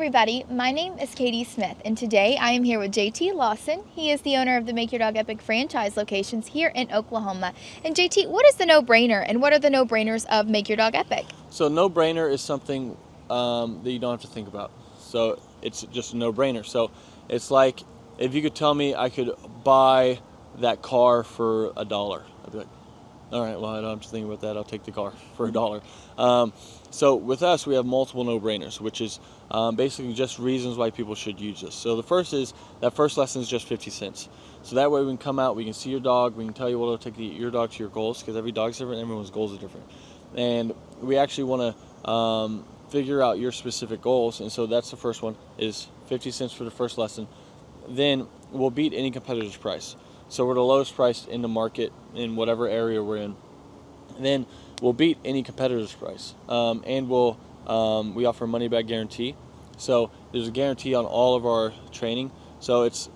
everybody, my name is Katie Smith, and today I am here with JT Lawson. He is the owner of the Make Your Dog Epic franchise locations here in Oklahoma. And JT, what is the no-brainer, and what are the no-brainers of Make Your Dog Epic? So no-brainer is something that you don't have to think about. So it's just a no-brainer. So it's like if you could tell me I could buy that car for $1, I'd be like, all right, well, I don't have to think about that. I'll take the car for $1. So with us, we have multiple no-brainers, which is basically just reasons why people should use this. So the first is that first lesson is just 50 cents. So that way we can come out, we can see your dog, we can tell you what it'll take to get your dog to your goals, because every dog's different, everyone's goals are different. And we actually want to figure out your specific goals, and so that's the first one, is 50 cents for the first lesson. Then we'll beat any competitor's price. So we're the lowest price in the market in whatever area we're in. And then we'll beat any competitor's price. And we offer a money back guarantee. So there's a guarantee on all of our training. So it's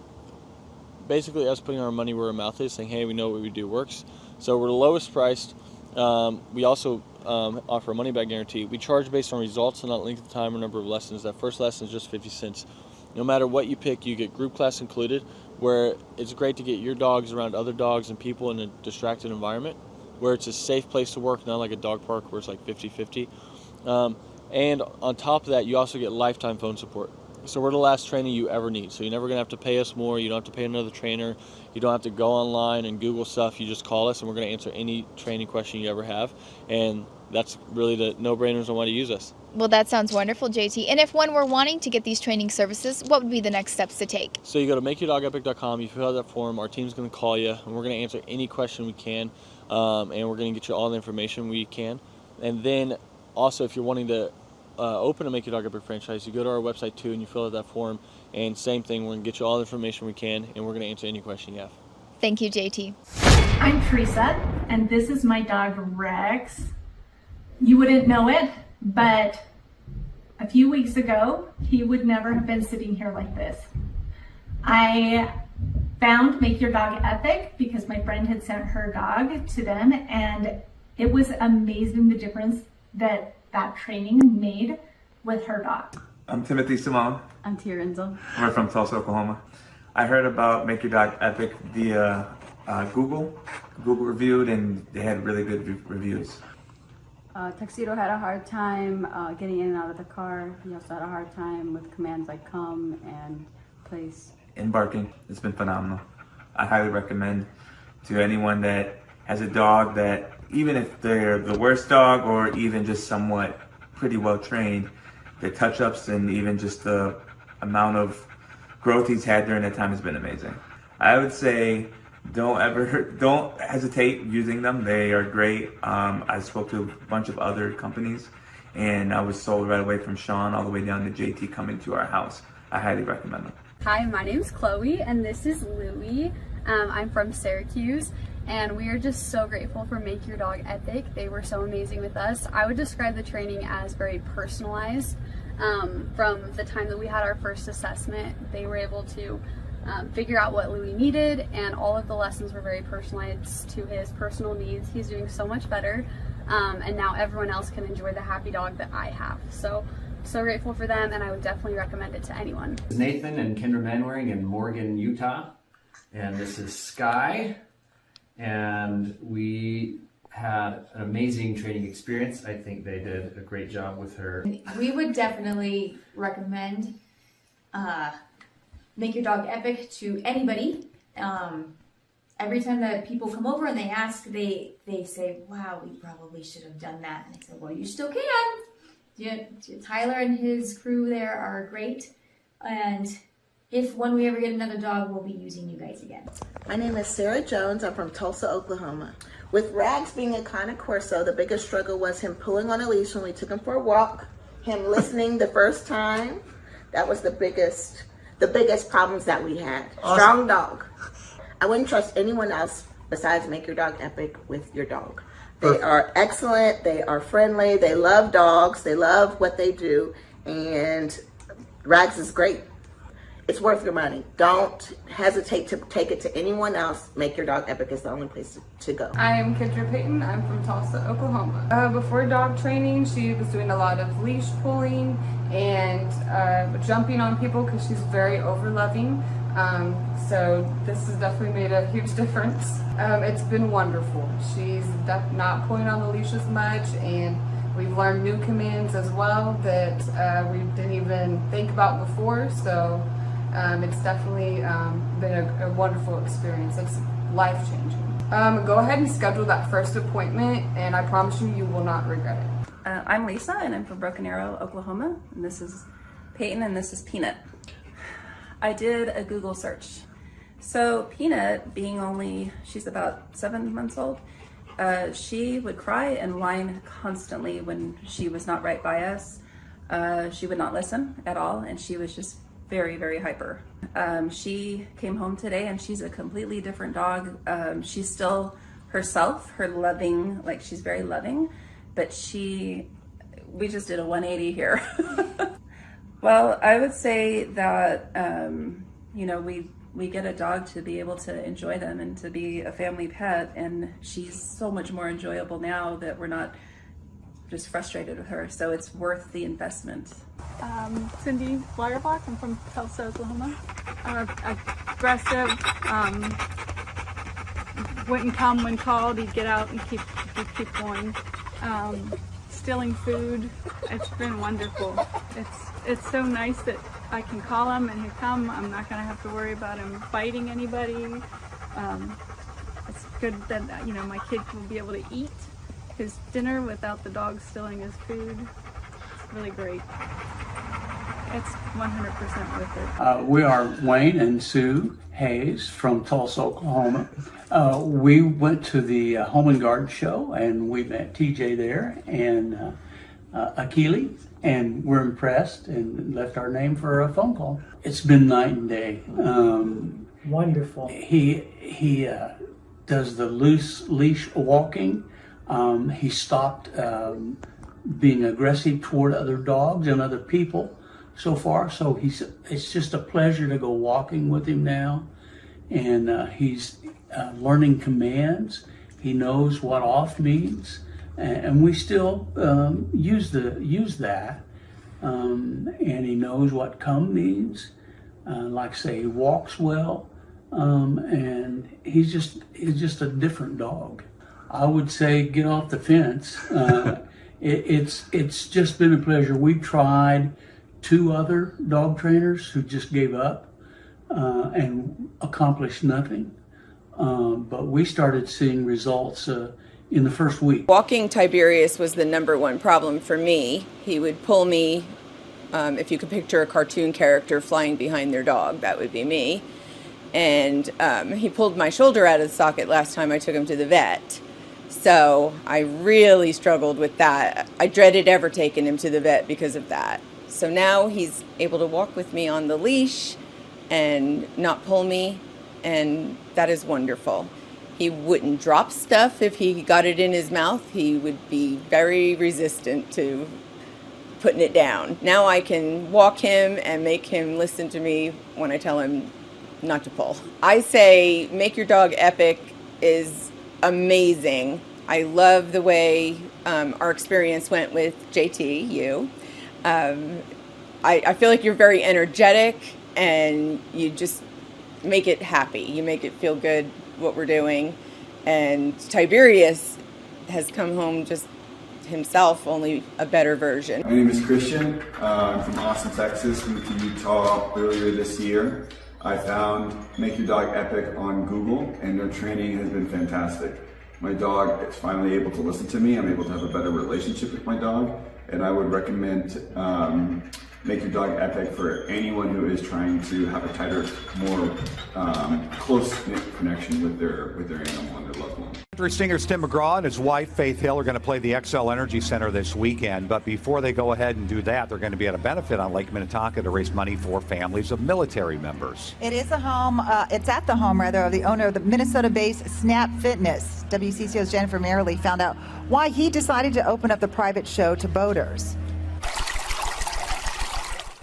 basically us putting our money where our mouth is, saying, hey, we know what we do works. So we're the lowest priced. We also offer a money back guarantee. We charge based on results and not length of time or number of lessons. That first lesson is just 50 cents. No matter what you pick, you get group class included, where it's great to get your dogs around other dogs and people in a distracted environment, where it's a safe place to work, not like a dog park where it's like 50-50. And on top of that, you also get lifetime phone support. So we're the last training you ever need. So you're never going to have to pay us more. You don't have to pay another trainer. You don't have to go online and Google stuff. You just call us, and we're going to answer any training question you ever have. And that's really the no-brainers on why to use us. Well, that sounds wonderful, JT. And if one were wanting to get these training services, what would be the next steps to take? So you go to makeyourdogepic.com, you fill out that form, our team's going to call you, and we're going to answer any question we can, and we're going to get you all the information we can. And then also, if you're wanting to open a Make Your Dog Epic franchise, you go to our website too, and you fill out that form, and same thing, we're going to get you all the information we can, and we're going to answer any question you have. Thank you, JT. I'm Teresa, and this is my dog Rex. You wouldn't know it, but a few weeks ago, he would never have been sitting here like this. I found Make Your Dog Epic because my friend had sent her dog to them, and it was amazing the difference that training made with her dog. I'm Timothy Simone. I'm Tia Renzo. We're from Tulsa, Oklahoma. I heard about Make Your Dog Epic via Google reviewed, and they had really good reviews. Tuxedo had a hard time getting in and out of the car. He also had a hard time with commands like come and place. And barking. It's been phenomenal. I highly recommend to anyone that has a dog that, even if they're the worst dog or even just somewhat pretty well trained, the touch-ups and even just the amount of growth he's had during that time has been amazing. I would say don't hesitate using them. They are great. I spoke to a bunch of other companies, and I was sold right away from Sean all the way down to JT coming to our house. I highly recommend them. Hi, my name's Chloe, and this is Louie. I'm from Syracuse, and we are just so grateful for Make Your Dog Epic. They were so amazing with us. I would describe the training as very personalized. From the time that we had our first assessment, they were able to figure out what Louie needed, and all of the lessons were very personalized to his personal needs. He's doing so much better, and now everyone else can enjoy the happy dog that I have. So grateful for them, and I would definitely recommend it to anyone. This is Nathan and Kendra Manwaring in Morgan, Utah, and this is Sky, and we had an amazing training experience. I think they did a great job with her. We would definitely recommend Make Your Dog Epic to anybody. Every time that people come over and they ask, they say, wow, we probably should have done that. And I said, well, you still can. Tyler and his crew there are great. And when we ever get another dog, we'll be using you guys again. My name is Sarah Jones. I'm from Tulsa, Oklahoma. With Rags being a Cane Corso, the biggest struggle was him pulling on a leash when we took him for a walk, him listening the first time. That was the biggest problems that we had. Awesome. Strong dog. I wouldn't trust anyone else besides Make Your Dog Epic with your dog. They are excellent. They are friendly. They love dogs. They love what they do. And Rags is great. It's worth your money. Don't hesitate to take it to anyone else. Make Your Dog Epic is the only place to go. I'm Kendra Payton. I'm from Tulsa, Oklahoma. Before dog training, she was doing a lot of leash pulling and jumping on people because she's very over-loving. So this has definitely made a huge difference. It's been wonderful. She's not pulling on the leash as much, and we've learned new commands as well that we didn't even think about before. So it's definitely been a wonderful experience. It's life-changing. Go ahead and schedule that first appointment, and I promise you, you will not regret it. I'm Lisa, and I'm from Broken Arrow, Oklahoma. And this is Peyton, and this is Peanut. I did a Google search. So Peanut, she's about 7 months old, she would cry and whine constantly when she was not right by us. She would not listen at all, and she was just very, very hyper. She came home today, and she's a completely different dog. She's still herself, her loving, like she's very loving, but we just did a 180 here. Well, I would say that, we get a dog to be able to enjoy them and to be a family pet, and she's so much more enjoyable now that we're not just frustrated with her, so it's worth the investment. Cindy Flyerbock. I'm from Tulsa, Oklahoma. Aggressive, wouldn't come when called. He'd get out and keep going. Stealing food. It's been wonderful. It's so nice that I can call him and he'll come. I'm not going to have to worry about him biting anybody. It's good that my kid will be able to eat his dinner without the dog stealing his food. It's really great. It's 100% worth it. We are Wayne and Sue Hayes from Tulsa, Oklahoma. We went to the Home and Garden show, and we met TJ there and Akili, and we're impressed and left our name for a phone call. It's been night and day. Wonderful. He does the loose leash walking. He stopped being aggressive toward other dogs and other people so far. So it's just a pleasure to go walking with him now. And he's learning commands. He knows what off means. And we still use that. And he knows what come means. Like say, he walks well. And he's just a different dog. I would say get off the fence. It's just been a pleasure. We tried 2 other dog trainers who just gave up and accomplished nothing. But we started seeing results in the first week. Walking Tiberius was the #1 problem for me. He would pull me, if you could picture a cartoon character flying behind their dog, that would be me. And he pulled my shoulder out of the socket last time I took him to the vet. So I really struggled with that. I dreaded ever taking him to the vet because of that. So now he's able to walk with me on the leash and not pull me, and that is wonderful. He wouldn't drop stuff if he got it in his mouth. He would be very resistant to putting it down. Now I can walk him and make him listen to me when I tell him not to pull. I say Make Your Dog Epic is amazing. I love the way our experience went with JT, you. I feel like you're very energetic and you just make it happy. You make it feel good what we're doing. And Tiberius has come home just himself, only a better version. My name is Christian. I'm from Austin, Texas. Moved to Utah earlier this year. I found Make Your Dog Epic on Google, and their training has been fantastic. My dog is finally able to listen to me. I'm able to have a better relationship with my dog, and I would recommend Make Your Dog Epic for anyone who is trying to have a tighter, more close-knit connection with their animal and their loved one. Country singer Tim McGraw and his wife Faith Hill are going to play the XL Energy Center this weekend, but before they go ahead and do that, they're going to be at a benefit on Lake Minnetonka to raise money for families of military members. It is it's at the home of the owner of the Minnesota-based Snap Fitness. WCCO's Jennifer Merrily found out why he decided to open up the private show to boaters.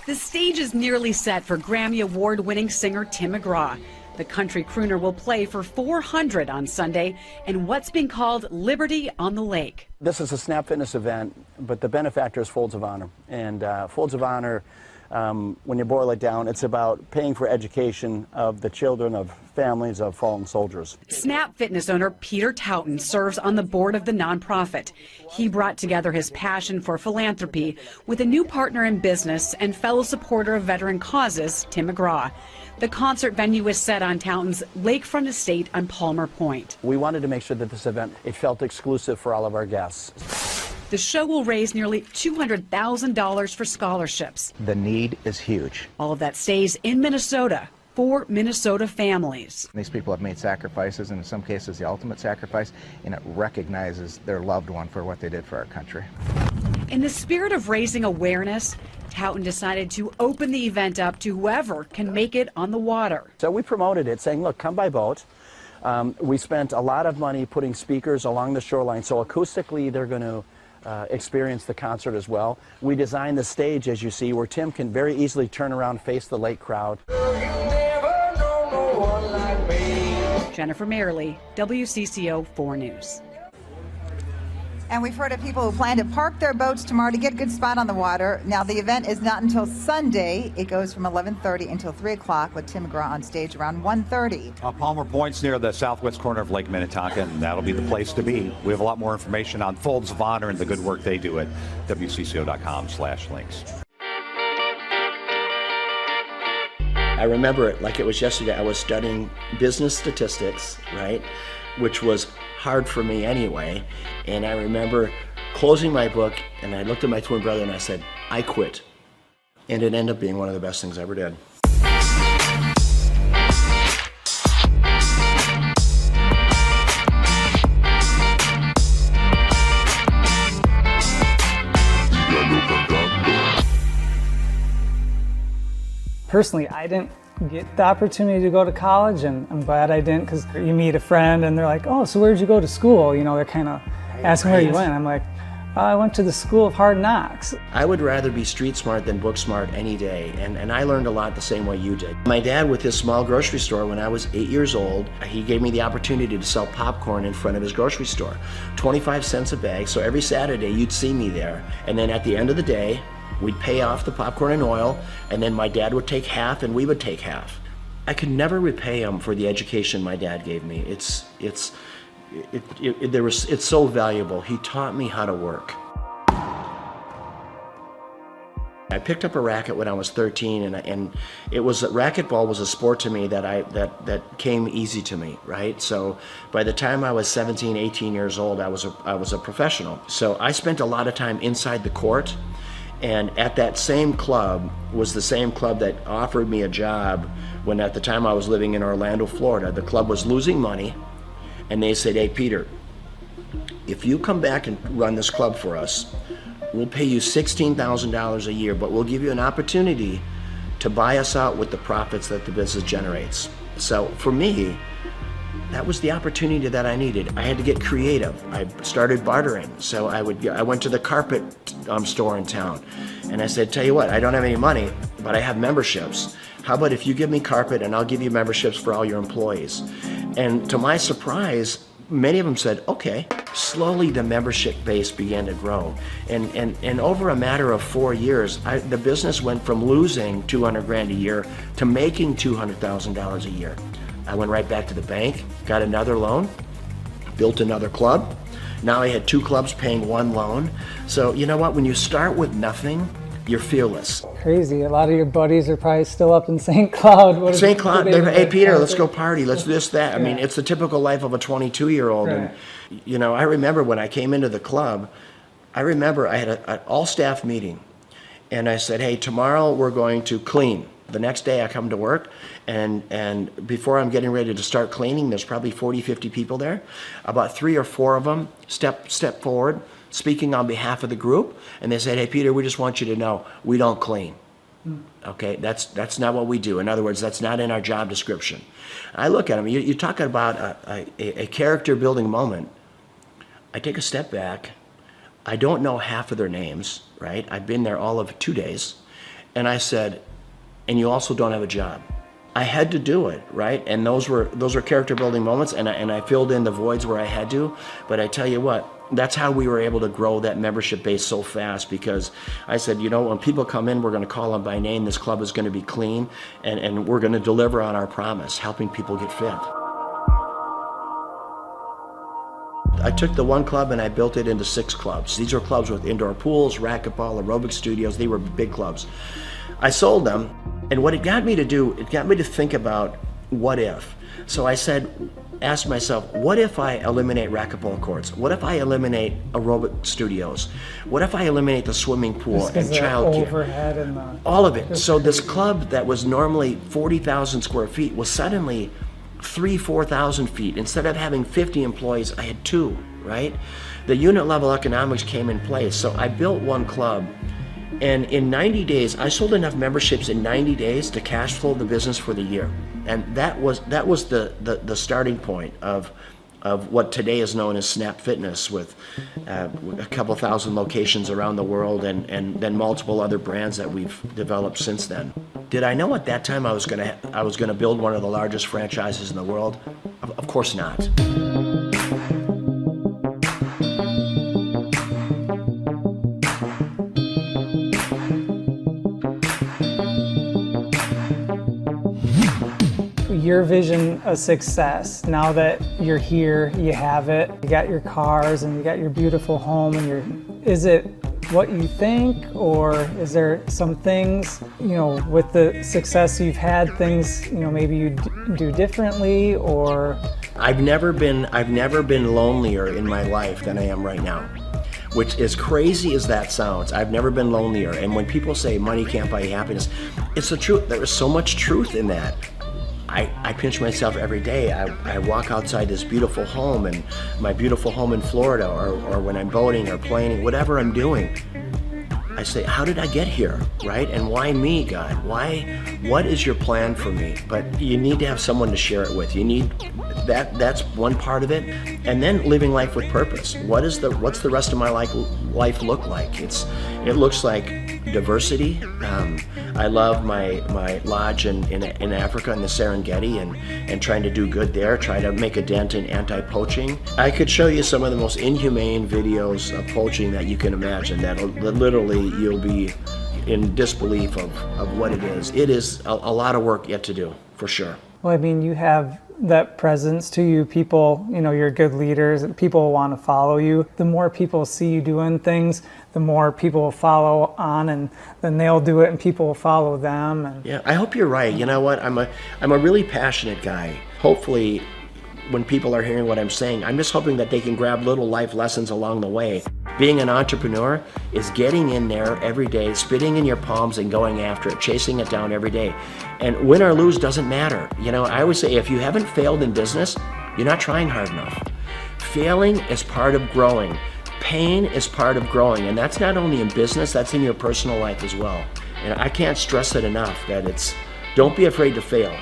The stage is nearly set for Grammy Award-winning singer Tim McGraw. The country crooner will play for 400 on Sunday in what's being called Liberty on the Lake. This is a Snap Fitness event, but the benefactor is Folds of Honor. And Folds of Honor, when you boil it down, it's about paying for education of the children of families of fallen soldiers. Snap Fitness owner Peter Towton serves on the board of the nonprofit. He brought together his passion for philanthropy with a new partner in business and fellow supporter of veteran causes, Tim McGraw. The concert venue is set on Towton's lakefront estate on Palmer Point. We wanted to make sure that this event, it felt exclusive for all of our guests. The show will raise nearly $200,000 for scholarships. The need is huge. All of that stays in Minnesota for Minnesota families. These people have made sacrifices, and in some cases the ultimate sacrifice, and it recognizes their loved one for what they did for our country. In the spirit of raising awareness, Towton decided to open the event up to whoever can make it on the water. So we promoted it saying, look, come by boat. We spent a lot of money putting speakers along the shoreline, so acoustically they're going to experience the concert as well. We designed the stage, as you see, where Tim can very easily turn around, face the lake crowd. Jennifer Merrily, WCCO 4 News. And we've heard of people who plan to park their boats tomorrow to get a good spot on the water. Now, the event is not until Sunday. It goes from 11:30 until 3 o'clock with Tim McGraw on stage around 1:30. Palmer Point's near the southwest corner of Lake Minnetonka, and that'll be the place to be. We have a lot more information on Folds of Honor and the good work they do at WCCO.com/links. I remember it like it was yesterday. I was studying business statistics, right, which was hard for me anyway. And I remember closing my book, and I looked at my twin brother and I said, I quit. And it ended up being one of the best things I ever did. Personally, I didn't get the opportunity to go to college, and I'm glad I didn't, because you meet a friend and they're like, oh, so where'd you go to school? You know, they're kind of asking where you went. I'm like, I went to the School of Hard Knocks. I would rather be street smart than book smart any day, and I learned a lot the same way you did. My dad, with his small grocery store, when I was 8 years old, he gave me the opportunity to sell popcorn in front of his grocery store. 25 cents a bag, so every Saturday you'd see me there. And then at the end of the day, we'd pay off the popcorn and oil, and then my dad would take half and we would take half. I could never repay him for the education my dad gave me. It's so valuable. He taught me how to work. I picked up a racket when I was 13, and it was racquetball was a sport to me that came easy to me, right? So by the time I was 17, 18 years old, I was a professional. So I spent a lot of time inside the court, and at that same club was the same club that offered me a job when at the time I was living in Orlando, Florida. The club was losing money, and they said, hey, Peter, if you come back and run this club for us, we'll pay you $16,000 a year, but we'll give you an opportunity to buy us out with the profits that the business generates. So for me, that was the opportunity that I needed. I had to get creative. I started bartering. So I went to the carpet store in town, and I said, tell you what, I don't have any money, but I have memberships. How about if you give me carpet and I'll give you memberships for all your employees? And to my surprise, many of them said, okay. Slowly the membership base began to grow. And over a matter of 4 years, the business went from losing $200,000 a year to making $200,000 a year. I went right back to the bank, got another loan, built another club. Now I had 2 clubs paying 1 loan. So you know what, when you start with nothing, you're fearless. Crazy. A lot of your buddies are probably still up in St. Cloud. St. Cloud, hey Peter, let's go party, let's do this, that. I mean, it's the typical life of a 22-year-old. Right. And you know, I remember when I came into the club, I had an all-staff meeting, and I said, hey, tomorrow we're going to clean. The next day I come to work, and before I'm getting ready to start cleaning, there's probably 40, 50 people there. About 3 or 4 of them step forward, speaking on behalf of the group, and they said, hey, Peter, we just want you to know, we don't clean. Okay, that's not what we do. In other words, that's not in our job description. I look at them, you're talking about a character building moment. I take a step back. I don't know half of their names, right? I've been there all of 2 days. And I said, and you also don't have a job. I had to do it, right? And those were character building moments, and I filled in the voids where I had to. But I tell you what, that's how we were able to grow that membership base so fast, because I said, you know, when people come in, we're going to call them by name. This club is going to be clean, and we're going to deliver on our promise, helping people get fit. I took the one club and I built it into 6 clubs. These are clubs with indoor pools, racquetball, aerobic studios. They were big clubs. I sold them, and what it got me to do, it got me to think about what if. So I asked myself, what if I eliminate racquetball courts? What if I eliminate aerobic studios? What if I eliminate the swimming pool and childcare? All of it. So this club that was normally 40,000 square feet was suddenly 4,000 feet. Instead of having 50 employees, I had 2, right? The unit level economics came in place. So I built one club, and in 90 days, I sold enough memberships in 90 days to cash flow the business for the year. And that was the starting point of what today is known as Snap Fitness, with a couple thousand locations around the world, and then multiple other brands that we've developed since then. Did I know at that time I was gonna build one of the largest franchises in the world? Of course not. Your vision of success, now that you're here, you have it, you got your cars and you got your beautiful home, and is it what you think, or is there some things, you know, with the success you've had, things, you know, maybe you do differently? Or I've never been lonelier in my life than I am right now. Which, as crazy as that sounds, I've never been lonelier. And when people say money can't buy you happiness, it's the truth. There is so much truth in that. I pinch myself every day. I walk outside this beautiful home, and my beautiful home in Florida, or when I'm boating or playing, whatever I'm doing, I say, how did I get here, right? And why me, God? What is your plan for me? But you need to have someone to share it with. You need that's one part of it. And then living life with purpose. What's the rest of my life look like? It looks like diversity. I love my lodge in Africa, in the Serengeti, and trying to do good there, try to make a dent in anti-poaching. I could show you some of the most inhumane videos of poaching that you can imagine, that literally you'll be in disbelief of what it is. It is a lot of work yet to do, for sure. Well, I mean, you have that presence to you. People, you know, you're good leaders. People want to follow you. The more people see you doing things, the more people will follow on, and then they'll do it and people will follow them. And yeah, I hope you're right. You know what? I'm a really passionate guy. Hopefully, when people are hearing what I'm saying, I'm just hoping that they can grab little life lessons along the way. Being an entrepreneur is getting in there every day, spitting in your palms and going after it, chasing it down every day. And win or lose doesn't matter. You know, I always say, if you haven't failed in business, you're not trying hard enough. Failing is part of growing. Pain is part of growing. And that's not only in business, that's in your personal life as well. And I can't stress it enough that don't be afraid to fail.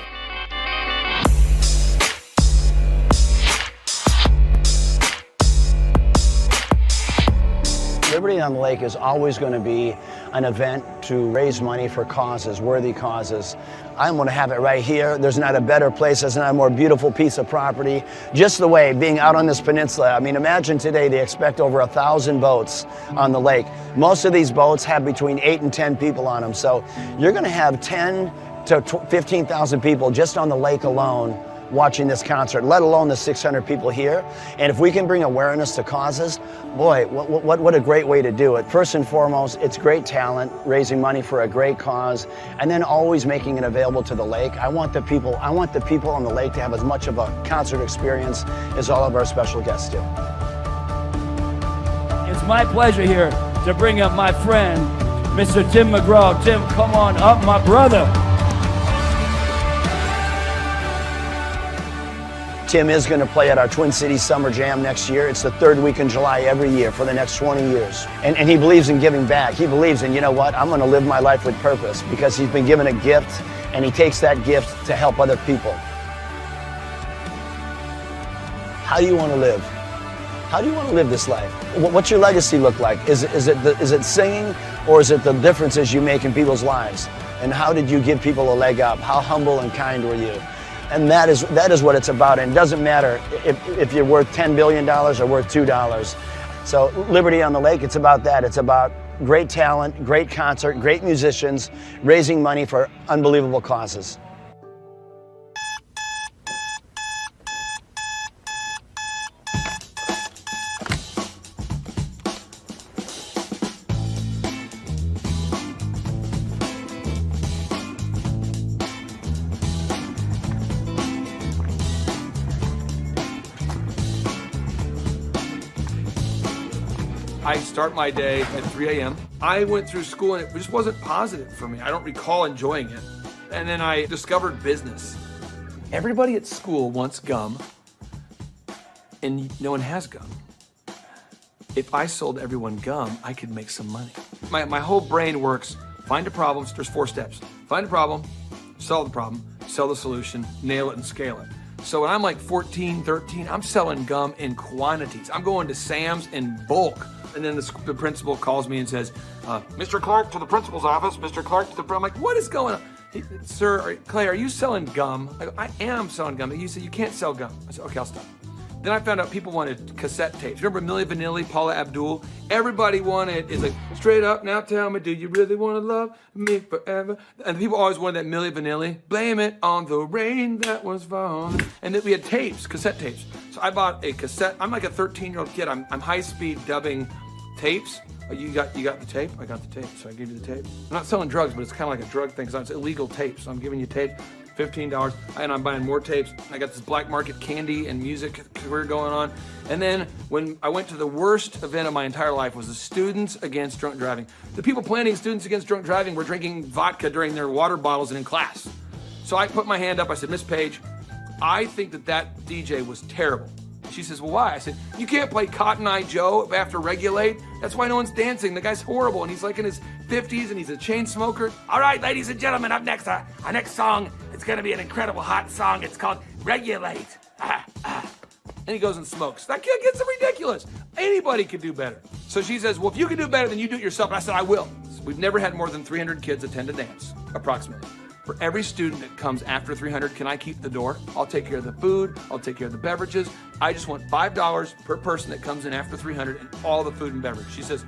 Liberty on the Lake is always going to be an event to raise money for causes, worthy causes. I'm going to have it right here. There's not a better place, there's not a more beautiful piece of property. Just the way, being out on this peninsula, I mean, imagine today they expect over 1,000 boats on the lake. Most of these boats have between 8 and 10 people on them, so you're going to have 10 to 15,000 people just on the lake alone watching this concert, let alone the 600 people here. And if we can bring awareness to causes, boy, what a great way to do it. First and foremost, it's great talent, raising money for a great cause, and then always making it available to the lake. I want the people on the lake to have as much of a concert experience as all of our special guests do. It's my pleasure here to bring up my friend, Mr. Tim McGraw. Tim, come on up, my brother. Tim is going to play at our Twin Cities Summer Jam next year. It's the third week in July every year for the next 20 years. And he believes in giving back. He believes in, you know what, I'm going to live my life with purpose, because he's been given a gift and he takes that gift to help other people. How do you want to live? How do you want to live this life? What's your legacy look like? Is it singing, Or is it the differences you make in people's lives? And how did you give people a leg up? How humble and kind were you? And that is what it's about. And it doesn't matter if you're worth $10 billion or worth $2. So Liberty on the Lake, it's about that. It's about great talent, great concert, great musicians, raising money for unbelievable causes. I start my day at 3 a.m. I went through school and it just wasn't positive for me. I don't recall enjoying it. And then I discovered business. Everybody at school wants gum, and no one has gum. If I sold everyone gum, I could make some money. My whole brain works, find a problem, there's 4 steps. Find a problem, solve the problem, sell the solution, nail it and scale it. So when I'm like 14, 13, I'm selling gum in quantities. I'm going to Sam's in bulk. And then the principal calls me and says, Mr. Clark to the principal's office, Mr. Clark to the, I'm like, what is going on? Sir, Clay, are you selling gum? I go, I am selling gum. He said, you can't sell gum. I said, okay, I'll stop. Then I found out people wanted cassette tapes. Remember Milli Vanilli, Paula Abdul? Everybody wanted, it's like, straight up, now tell me, do you really want to love me forever? And people always wanted that Milli Vanilli. Blame it on the rain that was falling. And then we had tapes, cassette tapes. So I bought a cassette. I'm like a 13-year-old kid. I'm high-speed dubbing tapes. Oh, you got the tape? I got the tape, so I gave you the tape. I'm not selling drugs, but it's kind of like a drug thing, because it's illegal tape. So I'm giving you tape, $15, and I'm buying more tapes. I got this black market candy and music career going on. And then when I went to the worst event of my entire life was the Students Against Drunk Driving. The people planning Students Against Drunk Driving were drinking vodka during their water bottles and in class. So I put my hand up, I said, Miss Page, I think that DJ was terrible. She says, well, why? I said, you can't play Cotton Eye Joe after Regulate. That's why no one's dancing. The guy's horrible, and he's like in his 50s, and he's a chain smoker. All right, ladies and gentlemen, up next, our next song, it's going to be an incredible hot song. It's called Regulate. And he goes and smokes. That kid gets ridiculous. Anybody could do better. So she says, well, if you can do better, then you do it yourself. And I said, I will. So we've never had more than 300 kids attend a dance, approximately. For every student that comes after 300, can I keep the door? I'll take care of the food. I'll take care of the beverages. I just want $5 per person that comes in after 300 and all the food and beverage. She says,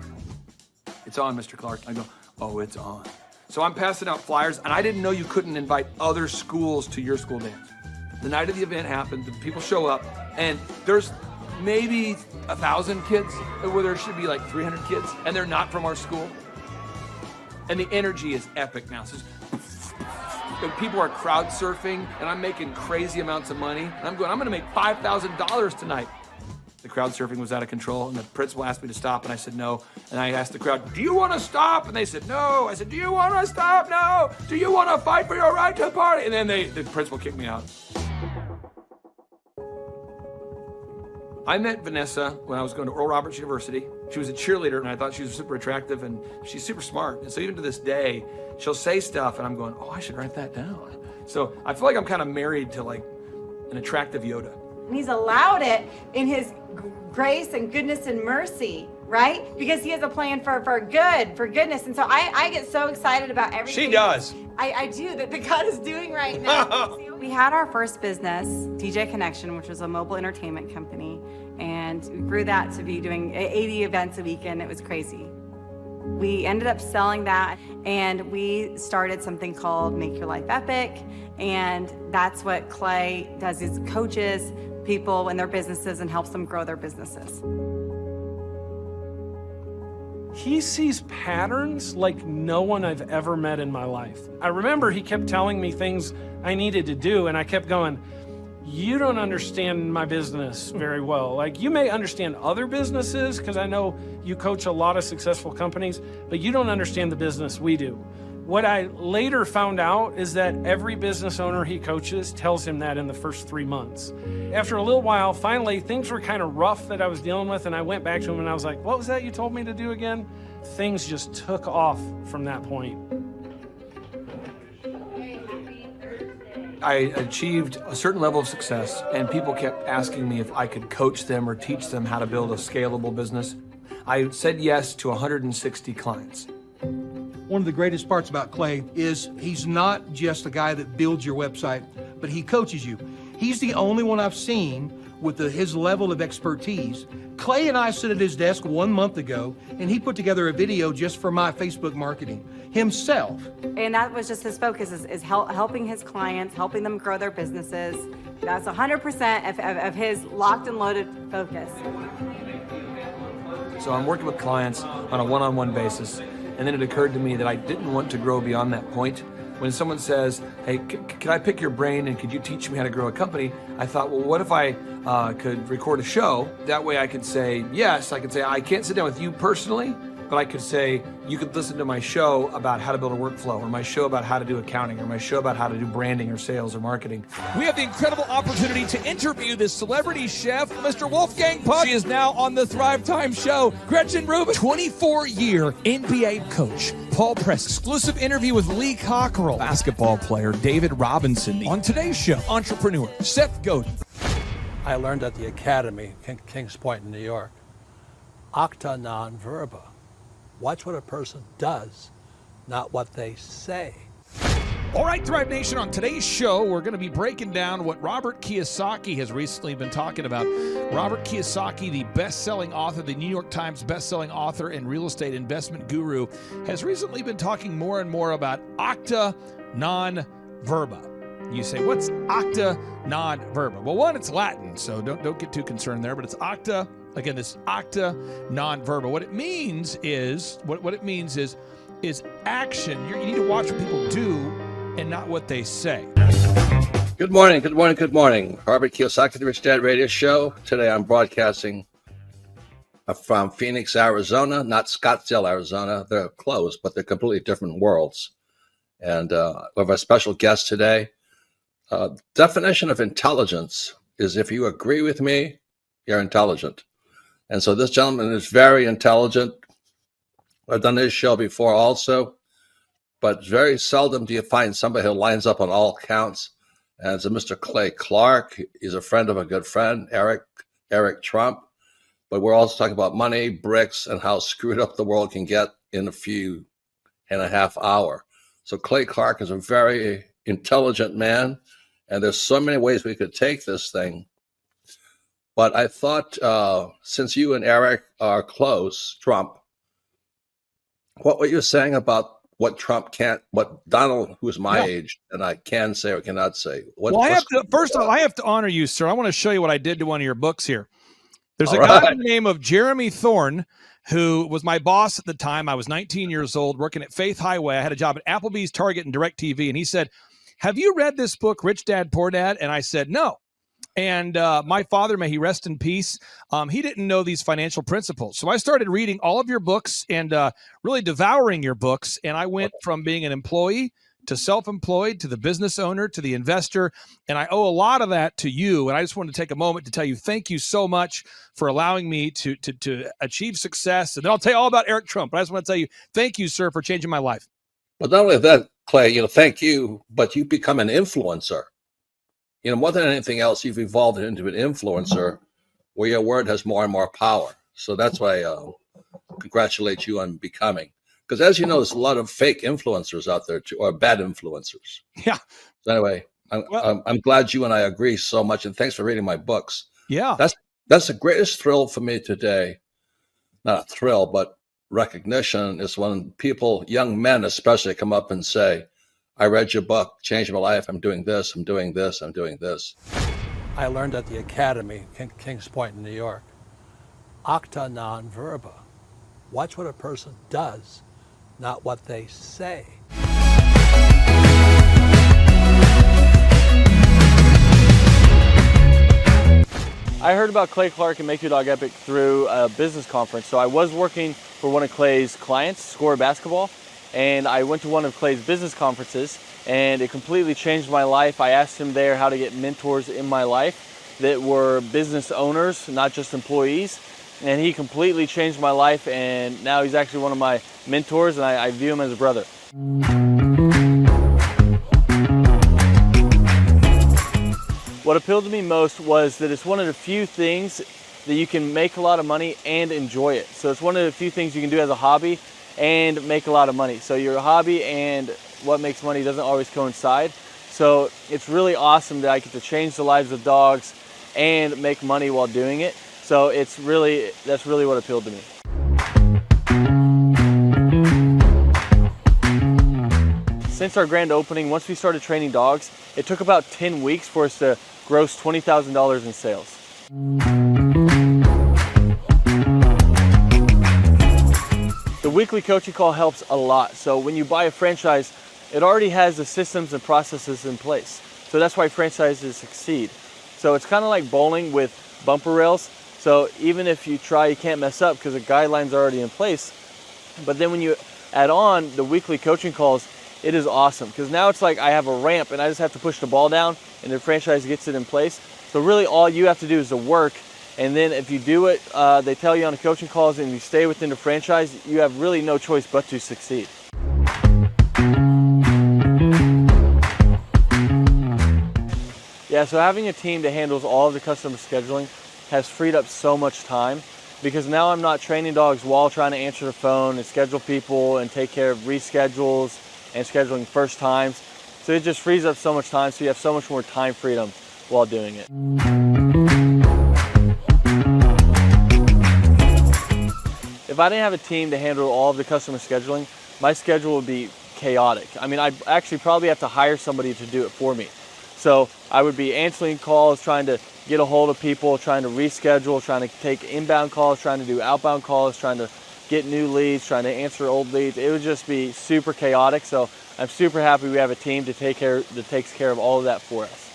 it's on, Mr. Clark. I go, oh, it's on. So I'm passing out flyers, and I didn't know you couldn't invite other schools to your school dance. The night of the event happened, the people show up, and there's maybe 1,000 kids, where there should be like 300 kids, and they're not from our school. And the energy is epic now. So and people are crowd surfing, and I'm making crazy amounts of money. And I'm gonna make $5,000 tonight. The crowd surfing was out of control, and the principal asked me to stop, and I said no. And I asked the crowd, do you want to stop? And they said no. I said, do you want to stop? No. Do you want to fight for your right to party? And then the principal kicked me out. I met Vanessa when I was going to Oral Roberts University. She was a cheerleader, and I thought she was super attractive, and she's super smart. And so even to this day, she'll say stuff, and I'm going, oh, I should write that down. So I feel like I'm kind of married to like an attractive Yoda. And he's allowed it in his grace and goodness and mercy, right? Because he has a plan for goodness. And so I get so excited about everything. She does. I do, that God is doing right now. We had our first business, DJ Connection, which was a mobile entertainment company. And we grew that to be doing 80 events a weekend. It was crazy. We ended up selling that, and we started something called Make Your Life Epic. And that's what Clay does, is coaches people in their businesses and helps them grow their businesses. He sees patterns like no one I've ever met in my life. I remember he kept telling me things I needed to do, and I kept going, you don't understand my business very well. Like, you may understand other businesses, because I know you coach a lot of successful companies, but you don't understand the business we do. What I later found out is that every business owner he coaches tells him that in the first 3 months. After a little while, finally, things were kind of rough that I was dealing with, and I went back to him and I was like, what was that you told me to do again? Things just took off from that point. I achieved a certain level of success, and people kept asking me if I could coach them or teach them how to build a scalable business. I said yes to 160 clients. One of the greatest parts about Clay is he's not just a guy that builds your website, but he coaches you. He's the only one I've seen with his level of expertise. Clay and I sit at his desk 1 month ago, and he put together a video just for my Facebook marketing himself. And that was just his focus, is helping his clients, helping them grow their businesses. That's 100% of his locked and loaded focus. So I'm working with clients on a one-on-one basis, and then it occurred to me that I didn't want to grow beyond that point. When someone says, hey, can I pick your brain and could you teach me how to grow a company? I thought, well, what if I could record a show? That way I could say, yes, I could say, I can't sit down with you personally, but I could say, you could listen to my show about how to build a workflow, or my show about how to do accounting, or my show about how to do branding or sales or marketing. We have the incredible opportunity to interview this celebrity chef, Mr. Wolfgang Puck. She is now on the Thrive Time show. Gretchen Rubin, 24-year NBA coach. Paul Press, exclusive interview with Lee Cockrell. Basketball player David Robinson. On today's show, entrepreneur Seth Godin. I learned at the Academy, Kings Point in New York, acta non verba. Watch what a person does, not what they say. All right, Thrive Nation, on today's show, we're going to be breaking down what Robert Kiyosaki has recently been talking about. Robert Kiyosaki, the best-selling author, the New York Times best-selling author and real estate investment guru, has recently been talking more and more about acta non verba. You say, what's acta non verba? Well, one, it's Latin, so don't get too concerned there, but it's acta. Again, this acta non verba. What it means is is action. You need to watch what people do and not what they say. Good morning, good morning, good morning. Robert Kiyosaki, the Rich Dad Radio Show. Today I'm broadcasting from Phoenix, Arizona, not Scottsdale, Arizona. They're close, but they're completely different worlds. And we have a special guest today. Definition of intelligence is if you agree with me, you're intelligent. And so this gentleman is very intelligent. I've done this show before also, but very seldom do you find somebody who lines up on all counts. And it's a Mr. Clay Clark. He's a friend of a good friend, Eric Trump. But we're also talking about money, bricks, and how screwed up the world can get in a few and a half hour. So Clay Clark is a very intelligent man, and there's so many ways we could take this thing. But I thought, since you and Eric are close, Trump, what you're saying about what Trump can't, what Donald, who's my age, and I can say or cannot say. First of all, I have to honor you, sir. I want to show you what I did to one of your books here. There's a guy by the name of Jeremy Thorne, who was my boss at the time. I was 19 years old, working at Faith Highway. I had a job at Applebee's, Target, and DirecTV. And he said, have you read this book, Rich Dad, Poor Dad? And I said, no. And my father, may he rest in peace, he didn't know these financial principles. So I started reading all of your books and really devouring your books. And I went from being an employee to self-employed, to the business owner, to the investor. And I owe a lot of that to you. And I just wanted to take a moment to tell you, thank you so much for allowing me to achieve success. And then I'll tell you all about Eric Trump. But I just want to tell you, thank you, sir, for changing my life. But not only that, Clay, thank you, but you become an influencer. More than anything else, you've evolved into an influencer where your word has more and more power. So that's why I congratulate you on becoming. Because as you know, there's a lot of fake influencers out there, too, or bad influencers. Yeah. So anyway, I'm glad you and I agree so much. And thanks for reading my books. Yeah. That's the greatest thrill for me today. Not a thrill, but recognition is when people, young men especially, come up and say, I read your book, changed my life. I'm doing this, I'm doing this, I'm doing this. I learned at the Academy, Kings Point in New York, acta non verba. Watch what a person does, not what they say. I heard about Clay Clark and Make Your Dog Epic through a business conference. So I was working for one of Clay's clients, Score Basketball, and I went to one of Clay's business conferences, and it completely changed my life. I asked him there how to get mentors in my life that were business owners, not just employees, and he completely changed my life, and now he's actually one of my mentors, and I view him as a brother. What appealed to me most was that it's one of the few things that you can make a lot of money and enjoy it. So it's one of the few things you can do as a hobby and make a lot of money. So your hobby and what makes money doesn't always coincide. So it's really awesome that I get to change the lives of dogs and make money while doing it. So that's really what appealed to me. Since our grand opening, once we started training dogs, it took about 10 weeks for us to gross $20,000 in sales. The weekly coaching call helps a lot. So when you buy a franchise, it already has the systems and processes in place. So that's why franchises succeed. So it's kind of like bowling with bumper rails. So even if you try, you can't mess up because the guidelines are already in place. But then when you add on the weekly coaching calls, it is awesome because now it's like I have a ramp and I just have to push the ball down and the franchise gets it in place. So really all you have to do is the work, and then if you do it, they tell you on the coaching calls and you stay within the franchise, you have really no choice but to succeed. Yeah, so having a team that handles all of the customer scheduling has freed up so much time because now I'm not training dogs while trying to answer the phone and schedule people and take care of reschedules and scheduling first times. So it just frees up so much time, so you have so much more time freedom while doing it. If I didn't have a team to handle all of the customer scheduling, my schedule would be chaotic. I mean, I'd actually probably have to hire somebody to do it for me. So I would be answering calls, trying to get a hold of people, trying to reschedule, trying to take inbound calls, trying to do outbound calls, trying to get new leads, trying to answer old leads. It would just be super chaotic. So I'm super happy we have a team that takes care of all of that for us.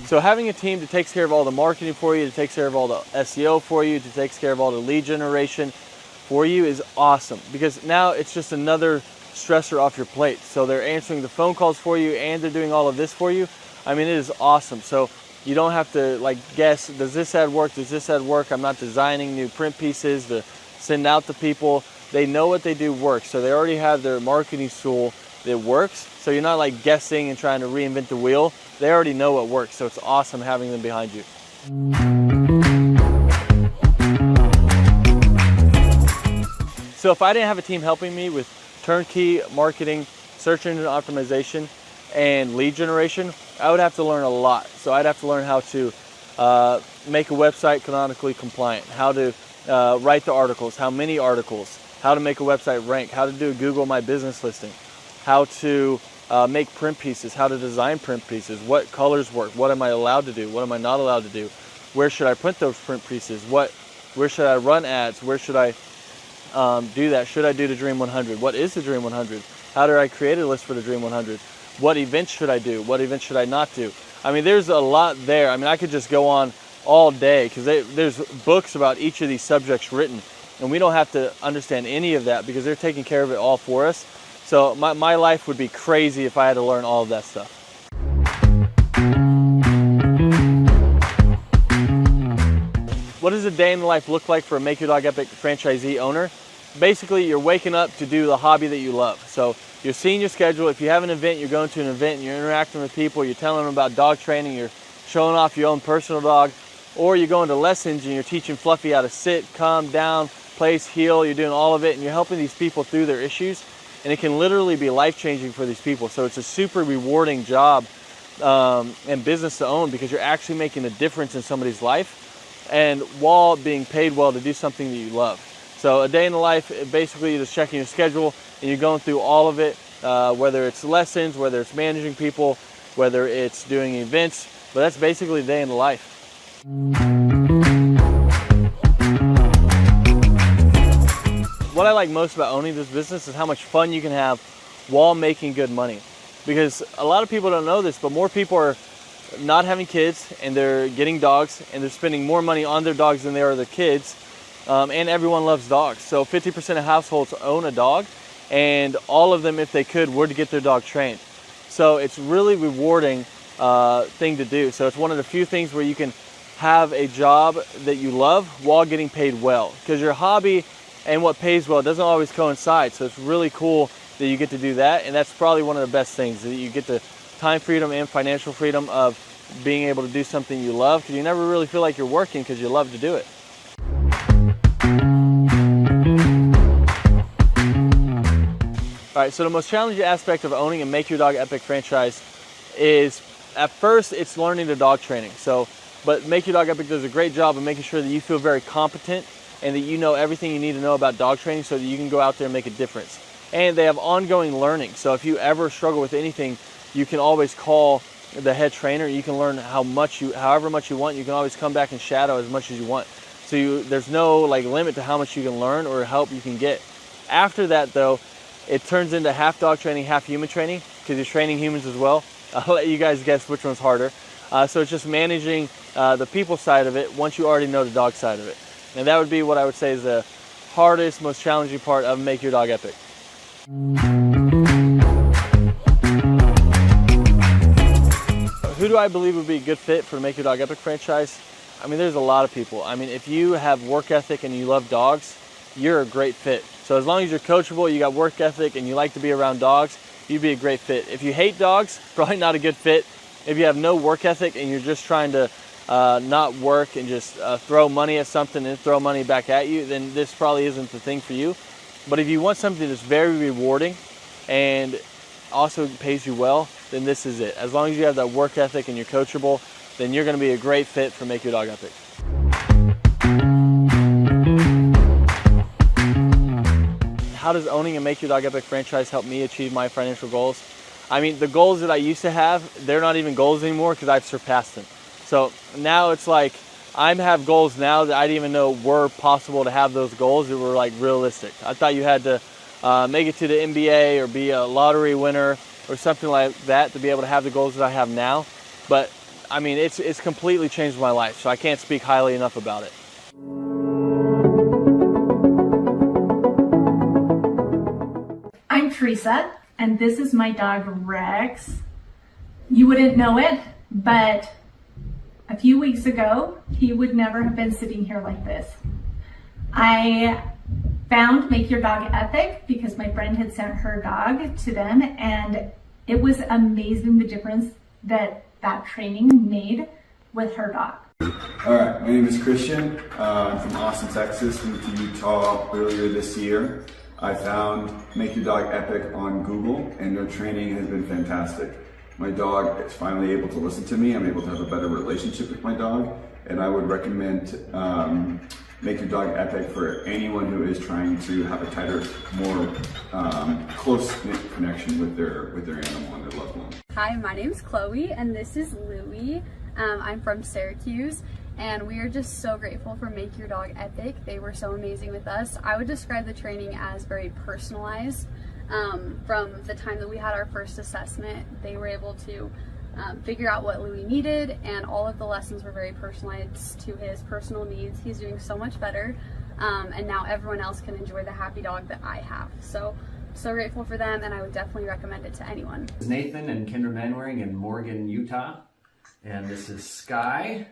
So having a team that takes care of all the marketing for you, that takes care of all the SEO for you, that takes care of all the lead generation for you is awesome because now it's just another stressor off your plate. So they're answering the phone calls for you and they're doing all of this for you. I mean, it is awesome. So you don't have to like guess, does this ad work? Does this ad work? I'm not designing new print pieces to send out to people. They know what they do works. So they already have their marketing tool that works. So you're not like guessing and trying to reinvent the wheel. They already know what works. So it's awesome having them behind you. So if I didn't have a team helping me with turnkey marketing, search engine optimization, and lead generation, I would have to learn a lot. So I'd have to learn how to make a website canonically compliant, how to write the articles, how many articles, how to make a website rank, how to do a Google My Business listing, how to make print pieces, how to design print pieces, what colors work, what am I allowed to do, what am I not allowed to do, where should I print those print pieces, where should I run ads, where should I do that, should I do the Dream 100, what is the Dream 100, how do I create a list for the Dream 100, what events should I do, what events should I not do. I mean, there's a lot there. I mean, I could just go on all day because there's books about each of these subjects written, and we don't have to understand any of that because they're taking care of it all for us. So my life would be crazy if I had to learn all of that stuff. What does a day in the life look like for a Make Your Dog Epic franchisee owner? Basically, you're waking up to do the hobby that you love. So you're seeing your schedule. If you have an event, you're going to an event and you're interacting with people, you're telling them about dog training, you're showing off your own personal dog, or you're going to lessons and you're teaching Fluffy how to sit, calm down, place, heel, you're doing all of it and you're helping these people through their issues. And it can literally be life-changing for these people. So it's a super rewarding job and business to own because you're actually making a difference in somebody's life and while being paid well to do something that you love. So a day in the life, basically you're just checking your schedule and you're going through all of it, whether it's lessons, whether it's managing people, whether it's doing events, but that's basically a day in the life. What I like most about owning this business is how much fun you can have while making good money. Because a lot of people don't know this, but more people are not having kids and they're getting dogs and they're spending more money on their dogs than they are their kids. And everyone loves dogs. So 50% of households own a dog, and all of them, if they could, would get their dog trained. So it's really rewarding thing to do. So it's one of the few things where you can have a job that you love while getting paid well. Because your hobby and what pays well doesn't always coincide. So it's really cool that you get to do that, and that's probably one of the best things, that you get the time freedom and financial freedom of being able to do something you love, because you never really feel like you're working because you love to do it. All right, so the most challenging aspect of owning a Make Your Dog Epic franchise is, at first, it's learning the dog training. But Make Your Dog Epic does a great job of making sure that you feel very competent and that you know everything you need to know about dog training so that you can go out there and make a difference. And they have ongoing learning. So if you ever struggle with anything, you can always call the head trainer. You can learn however much you want. You can always come back and shadow as much as you want. So there's no limit to how much you can learn or help you can get. After that, though, it turns into half dog training, half human training, because you're training humans as well. I'll let you guys guess which one's harder. So it's just managing the people side of it once you already know the dog side of it. And that would be what I would say is the hardest, most challenging part of Make Your Dog Epic. Who do I believe would be a good fit for the Make Your Dog Epic franchise? I mean, there's a lot of people. I mean, if you have work ethic and you love dogs, you're a great fit. So as long as you're coachable, you got work ethic, and you like to be around dogs, you'd be a great fit. If you hate dogs, probably not a good fit. If you have no work ethic and you're just trying to not work and just throw money at something and throw money back at you, then this probably isn't the thing for you. But if you want something that's very rewarding and also pays you well, then this is it. As long as you have that work ethic and you're coachable, then you're going to be a great fit for Make Your Dog Epic. How does owning a Make Your Dog Epic franchise help me achieve my financial goals? I mean, the goals that I used to have, they're not even goals anymore because I've surpassed them. So now it's like I have goals now that I didn't even know were possible to have those goals that were realistic. I thought you had to make it to the NBA or be a lottery winner or something like that to be able to have the goals that I have now. But I mean, it's completely changed my life, so I can't speak highly enough about it. I'm Teresa, and this is my dog Rex. You wouldn't know it, but a few weeks ago, he would never have been sitting here like this. I found Make Your Dog Epic because my friend had sent her dog to them, and it was amazing the difference that training made with her dog. All right, my name is Christian. I'm from Austin, Texas. Moved to Utah earlier this year. I found Make Your Dog Epic on Google, and their training has been fantastic. My dog is finally able to listen to me. I'm able to have a better relationship with my dog, and I would recommend Make Your Dog Epic for anyone who is trying to have a tighter, more close-knit connection with their animal and their loved one. Hi, my name's Chloe, and this is Louie. I'm from Syracuse, and we are just so grateful for Make Your Dog Epic. They were so amazing with us. I would describe the training as very personalized. From the time that we had our first assessment, they were able to figure out what Louie needed, and all of the lessons were very personalized to his personal needs. He's doing so much better, and now everyone else can enjoy the happy dog that I have. So grateful for them, and I would definitely recommend it to anyone. This is Nathan and Kendra Manwaring in Morgan, Utah, and this is Sky,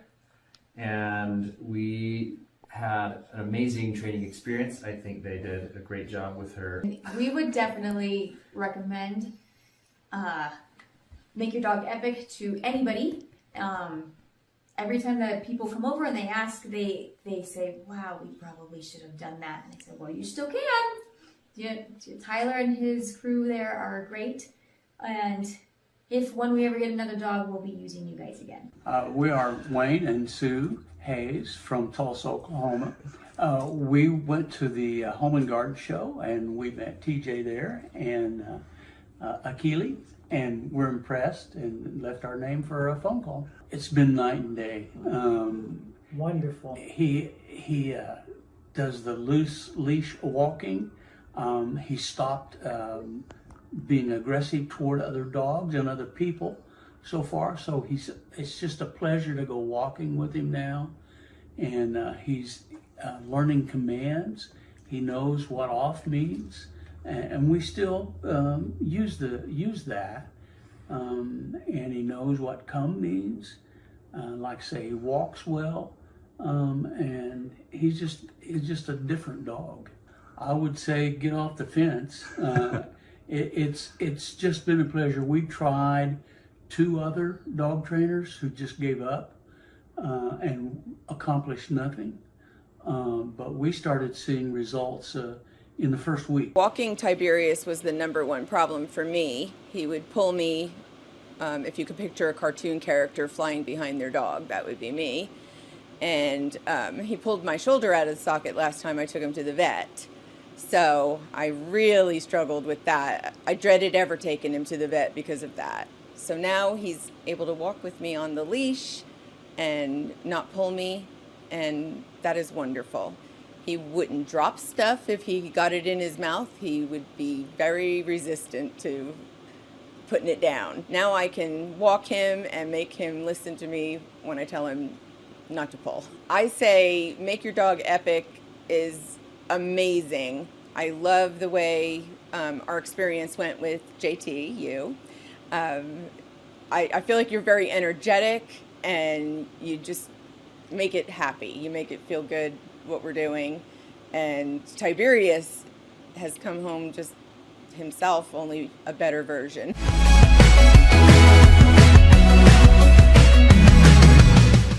and we had an amazing training experience. I think they did a great job with her. We would definitely recommend Make Your Dog Epic to anybody. Every time that people come over and they ask, they say, wow, we probably should have done that. And I said, well, you still can. Tyler and his crew there are great. And when we ever get another dog, we'll be using you guys again. We are Wayne and Sue Hayes from Tulsa, Oklahoma. We went to the Home and Garden show, and we met TJ there and Akili, and we're impressed and left our name for a phone call. It's been night and day. Wonderful. He does the loose leash walking. He stopped being aggressive toward other dogs and other people so far. So it's just a pleasure to go walking with him now. And he's learning commands. He knows what off means. And we still use that. And he knows what come means. Like say, he walks well. And he's just a different dog. I would say get off the fence. It's just been a pleasure. We tried 2 other dog trainers who just gave up and accomplished nothing. But we started seeing results in the first week. Walking Tiberius was the #1 problem for me. He would pull me, if you could picture a cartoon character flying behind their dog, that would be me. And he pulled my shoulder out of the socket last time I took him to the vet. So I really struggled with that. I dreaded ever taking him to the vet because of that. So now he's able to walk with me on the leash and not pull me, and that is wonderful. He wouldn't drop stuff if he got it in his mouth. He would be very resistant to putting it down. Now I can walk him and make him listen to me when I tell him not to pull. I say Make Your Dog Epic is amazing. I love the way our experience went with JT, you. I feel like you're very energetic and you just make it happy. You make it feel good what we're doing. And Tiberius has come home just himself, only a better version.